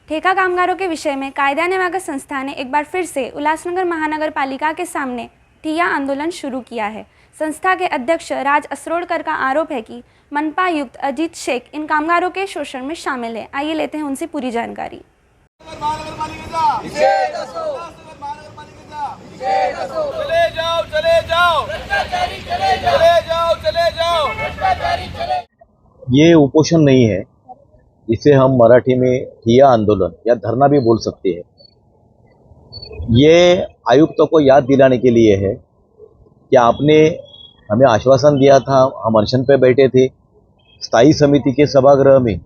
ठेका कामगारों के विषय में कायदा न्याय संस्था ने एक बार फिर से उल्लासनगर महानगर पालिका के सामने ठिया आंदोलन शुरू किया है। संस्था के अध्यक्ष राज असरोड़कर का आरोप है कि मनपा आयुक्त अजीत शेख इन कामगारों के शोषण में शामिल है। आइए लेते हैं उनसे पूरी जानकारी। ये उपोषण नहीं है, इसे हम मराठी में ठिया आंदोलन या धरना भी बोल सकते हैं। ये आयुक्तों को याद दिलाने के लिए है कि आपने हमें आश्वासन दिया था। हम अनशन पे बैठे थे, स्थायी समिति के सभागृह में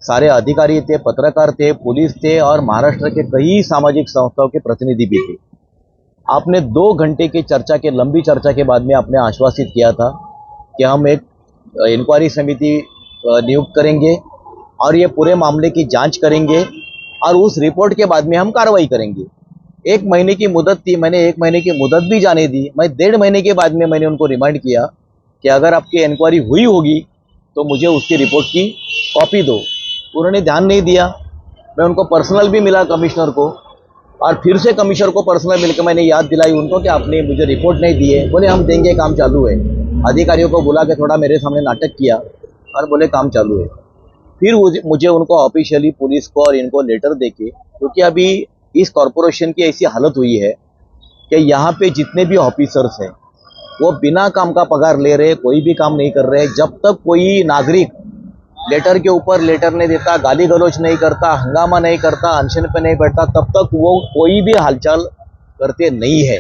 सारे अधिकारी थे, पत्रकार थे, पुलिस थे और महाराष्ट्र के कई सामाजिक संस्थाओं के प्रतिनिधि भी थे। आपने 2 घंटे की चर्चा के लंबी चर्चा के बाद में आपने आश्वासित किया था कि हम एक इंक्वायरी समिति नियुक्त करेंगे और ये पूरे मामले की जांच करेंगे और उस रिपोर्ट के बाद में हम कार्रवाई करेंगे। 1 महीने की मुदत थी, मैंने 1 महीने की मुदत भी जाने दी। मैं 1.5 महीने के बाद में मैंने उनको रिमाइंड किया कि अगर आपकी इंक्वायरी हुई होगी तो मुझे उसकी रिपोर्ट की कॉपी दो। उन्होंने ध्यान नहीं दिया। मैं उनको पर्सनल भी मिला कमिश्नर को, और फिर से कमिश्नर को पर्सनल मिलकर मैंने याद दिलाई उनको कि आपने मुझे रिपोर्ट नहीं दी है। बोले हम देंगे, काम चालू है। अधिकारियों को बुला के थोड़ा मेरे सामने नाटक किया और बोले काम चालू है। फिर मुझे उनको ऑफिशियली पुलिस को और इनको लेटर देके, क्योंकि अभी इस कॉरपोरेशन की ऐसी हालत हुई है कि यहाँ पे जितने भी ऑफिसर्स हैं वो बिना काम का पगार ले रहे, कोई भी काम नहीं कर रहे। जब तक कोई नागरिक लेटर के ऊपर लेटर नहीं देता, गाली गलौज नहीं करता, हंगामा नहीं करता, अनशन पे नहीं बैठता, तब तक वो कोई भी हालचाल करते नहीं है।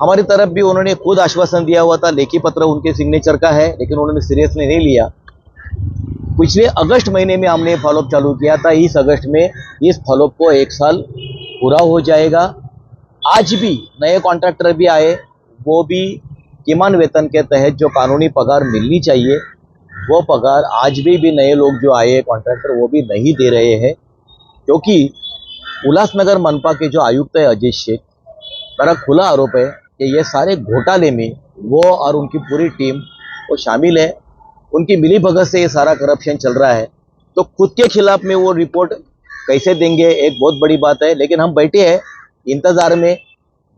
हमारी तरफ भी उन्होंने खुद आश्वासन दिया हुआ था, लेखी पत्र उनके सिग्नेचर का है, लेकिन उन्होंने सीरियसली नहीं लिया। पिछले अगस्त महीने में हमने फॉलोअप चालू किया था। इस अगस्त में इस फॉलोअप को 1 साल पूरा हो जाएगा। आज भी नए कॉन्ट्रैक्टर भी आए, वो भी किमान वेतन के तहत जो कानूनी पगार मिलनी चाहिए वो पगार आज भी नए लोग जो आए कॉन्ट्रैक्टर वो भी नहीं दे रहे हैं। क्योंकि उल्लासनगर मनपा के जो आयुक्त है अजीत शेख, मेरा खुला आरोप है कि ये सारे घोटाले में वो और उनकी पूरी टीम वो शामिल है। उनकी मिली भगत से ये सारा करप्शन चल रहा है। तो खुद के खिलाफ में वो रिपोर्ट कैसे देंगे, एक बहुत बड़ी बात है। लेकिन हम बैठे हैं इंतजार में,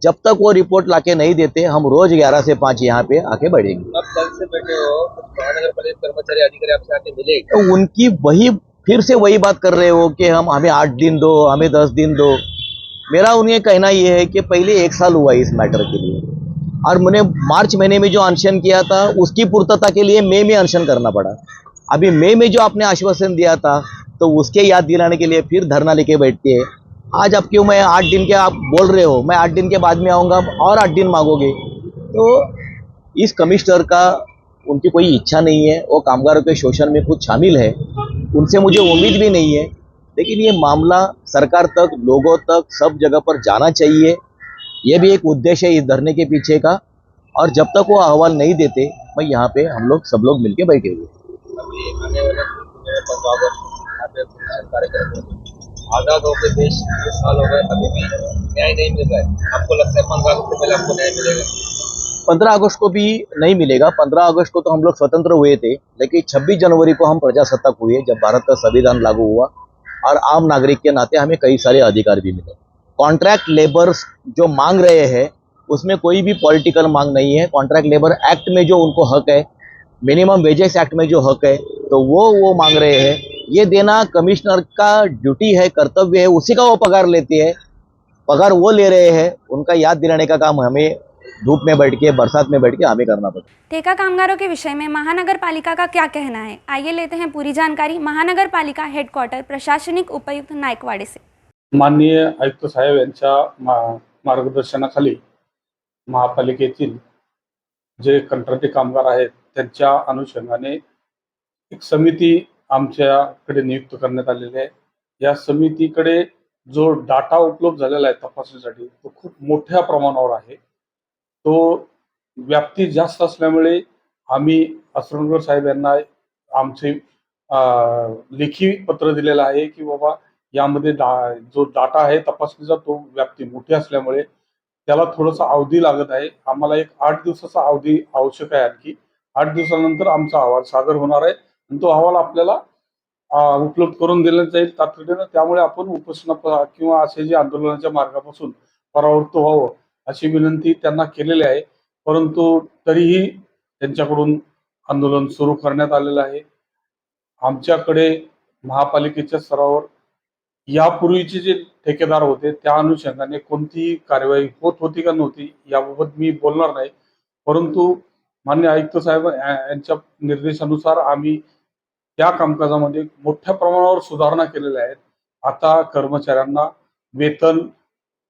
जब तक वो रिपोर्ट लाके नहीं देते हम रोज 11 से 5 यहाँ पे आके बैठेंगे। आप कल से बैठे हो, कुछ महानगर पालिका कर्मचारी अधिकारी आपसे आके मिले? तो उनकी फिर से वही बात कर रहे हो कि हमें 8 दिन दो, हमें 10 दिन दो। मेरा उन्हें कहना यह है कि पहले 1 साल हुआ इस मैटर के लिए, और मैंने मार्च महीने में जो अनशन किया था उसकी पूर्तता के लिए मई में अनशन करना पड़ा। अभी मई में जो आपने आश्वासन दिया था तो उसके याद दिलाने के लिए फिर धरना लेके बैठते हैं। आज आप क्यों मैं 8 दिन के आप बोल रहे हो, मैं 8 दिन के बाद में आऊँगा और 8 दिन मांगोगे। तो इस कमिश्नर का उनकी कोई इच्छा नहीं है, वो कामगारों के शोषण में खुद शामिल है, उनसे मुझे उम्मीद भी नहीं है। लेकिन ये मामला सरकार तक, लोगों तक, सब जगह पर जाना चाहिए। ये भी एक उद्देश्य है इस धरने के पीछे का। और जब तक वो अहवाल नहीं देते, मैं यहाँ पे हम लोग सब लोग मिलके बैठे हुए। अभी आने वाले 15 अगस्त यहाँ पे कार्यक्रम होगा। आजाद होकर देश 20 साल हो गए, अभी भी न्याय नहीं मिल रहा है। आपको लगता है 15 अगस्त से पहले आपको न्याय मिलेगा? 15 अगस्त को भी नहीं मिलेगा। 15 अगस्त को तो हम लोग स्वतंत्र हुए थे, लेकिन 26 जनवरी को हम प्रजासत्ताक हुए, जब भारत का संविधान लागू हुआ और आम नागरिक के नाते हमें कई सारे अधिकार भी मिले। कॉन्ट्रैक्ट लेबर्स जो मांग रहे हैं उसमें कोई भी पॉलिटिकल मांग नहीं है। कॉन्ट्रैक्ट लेबर एक्ट में जो उनको हक है, मिनिमम वेजेस एक्ट में जो हक है, तो वो मांग रहे हैं। ये देना कमिश्नर का ड्यूटी है, कर्तव्य है, उसी का वो पगार लेते हैं। पगार वो ले रहे हैं, उनका याद दिलाने का काम हमें धूप में बैठ के, बरसात में बैठ के हमें करना पड़ता है। ठेका कामगारों के विषय में महानगर पालिका का क्या कहना है, आइए लेते हैं पूरी जानकारी महानगर पालिका हेडक्वार्टर प्रशासनिक उपायुक्त नायकवाडे से। माननीय आयुक्त साहेब यांच्या मार्गदर्शनाखाली महापालिकेतील जे कंत्राटी कामगार आहेत त्यांच्या अनुषंगाने एक समिती आमच्याकडे नियुक्त करण्यात आलेली आहे। या समितीकडे जो डाटा उपलब्ध झालेला आहे तपासणीसाठी तो खूप मोठ्या प्रमाणावर आहे। तो व्याप्ती जास्त असल्यामुळे आम्ही असरनगर साहेब यांना आमचे लेखी पत्र दिलेलं आहे की बाबा यामध्ये जो डाटा आहे तपासणीचा तो व्याप्ती मोठी असल्यामुळे त्याला थोडासा अवधी लागत आहे। आम्हाला एक 8 दिवसाचा अवधी आवश्यक आहे। आणखी 8 दिवसानंतर आमचा अहवाल सादर होणार आहे आणि तो अहवाल आपल्याला उपलब्ध करून दिलं जाईल तातडीनं. त्यामुळे आपण उपोषणा किंवा असे जे आंदोलनाच्या मार्गापासून परावृत्त व्हावं अशी विनंती त्यांना केलेली आहे. परंतु तरीही त्यांच्याकडून आंदोलन सुरू करण्यात आलेलं आहे. आमच्याकडे महापालिकेच्या स्तरावर यापूर्वीचे जे ठेकेदार होते त्या अनुषंगाने कोणतीही कार्यवाही होत होती का नव्हती याबाबत मी बोलणार नाही. परंतु मान्य आयुक्त साहेब यांच्या निर्देशानुसार आम्ही त्या कामकाजामध्ये मोठ्या प्रमाणावर सुधारणा केलेल्या आहेत. आता कर्मचाऱ्यांना वेतन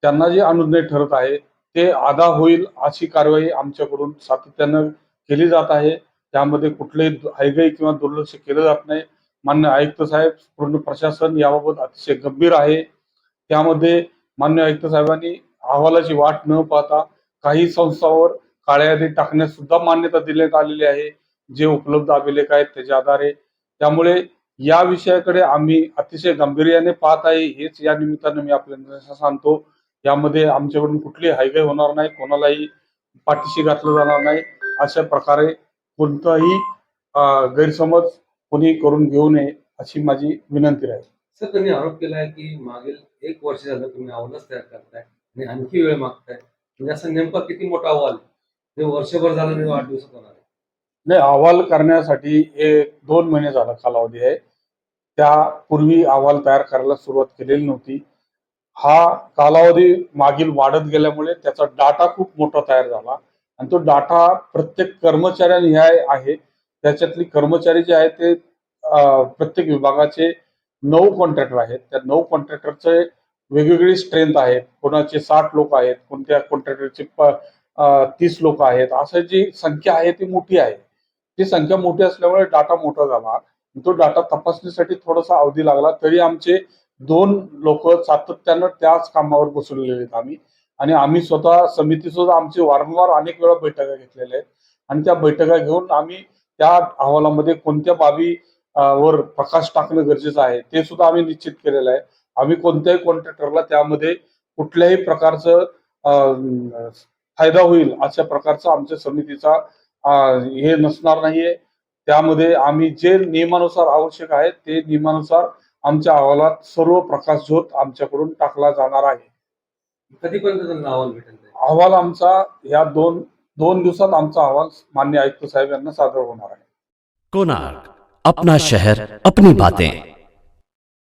त्यांना जे अनुज्ञेय ठरत आहे ते अदा होईल अशी कारवाई आमच्याकडून सातत्यानं केली जात आहे. त्यामध्ये कुठलेही हयगय किंवा दुर्लक्ष केलं जात नाही. मान्य आयुक्त साहेब, पूर्ण प्रशासन याबाबत अतिशय गंभीर आहे. त्यामध्ये मान्य आयुक्त साहेबांनी अहवालाची वाट न पाहता काही संस्थांवर काळ्या यादीत टाकण्यास सुद्धा मान्यता देण्यात आलेली आहे, जे उपलब्ध अभिलेख आहेत त्याच्या आधारे. त्यामुळे या विषयाकडे आम्ही अतिशय गांभीर्याने पाहत आहे, हेच या निमित्तानं मी आपल्याला सांगतो. यामध्ये आमच्याकडून कुठली हयगय होणार नाही, कोणालाही पाठीशी घातलं जाणार नाही. अशा प्रकारे कोणताही गैरसमज कोणी करून घेऊ नये अशी माझी विनंती राहील. सर, त्यांनी आरोप केला आहे की मागील 1 वर्ष झालं तुम्ही अहवालच तयार करताय आणि आणखी वेळ मागताय. म्हणजे असं नेमका किती मोठा अहवाल ते वर्षभर झालं नाही 8 दिवसात होणार आहे? नाही, अहवाल करण्यासाठी 2 महिने झाला कालावधी आहे. त्यापूर्वी अहवाल तयार करायला सुरुवात केलेली नव्हती. हा कालावधी मागील वाढत गेल्यामुळे त्याचा डाटा खूप मोठा तयार झाला आणि तो डाटा प्रत्येक कर्मचाऱ्यांनी आहे. त्याच्यातली कर्मचारी जे आहेत ते प्रत्येक विभागाचे 9 कॉन्ट्रॅक्टर आहेत. त्या 9 कॉन्ट्रॅक्टरचे वेगवेगळी स्ट्रेंथ आहेत. कोणाचे 60 लोक आहेत, कोणत्या कॉन्ट्रॅक्टरचे 30 लोक आहेत. असं जी संख्या आहे ती मोठी आहे. ती संख्या मोठी असल्यामुळे डाटा मोठा झाला. तो डाटा तपासणीसाठी थोडासा अवधी लागला. तरी आमचे 2 लोक सातत्यानं त्याच कामावर बसवलेले आहेत आम्ही. आणि आम्ही स्वतः समिती सुद्धा आमची वारंवार अनेक वेळा बैठका घेतलेल्या आहेत आणि त्या बैठका घेऊन आम्ही त्या अहवालामध्ये कोणत्या बाबी वर प्रकाश टाकणं गरजेचं आहे ते सुद्धा आम्ही निश्चित केलेलं आहे. आम्ही कोणत्याही कॉन्ट्रॅक्टरला त्यामध्ये कुठल्याही प्रकारचं फायदा होईल अशा प्रकारचा आमच्या समितीचा हे नसणार नाहीये. त्यामध्ये आम्ही जे नियमानुसार आवश्यक आहे ते नियमानुसार आमच्या अहवालात सर्व प्रकाशझोत आमच्याकडून टाकला जाणार आहे. कधीपर्यंत त्यांना अहवाल भेटेल? अहवाल आमचा या दोन दिवसात आमचा अहवाल मान्य आयुक्त साहेब यांना सादर होणार आहे. कोणार्क, अपना शहर अपनी बातें.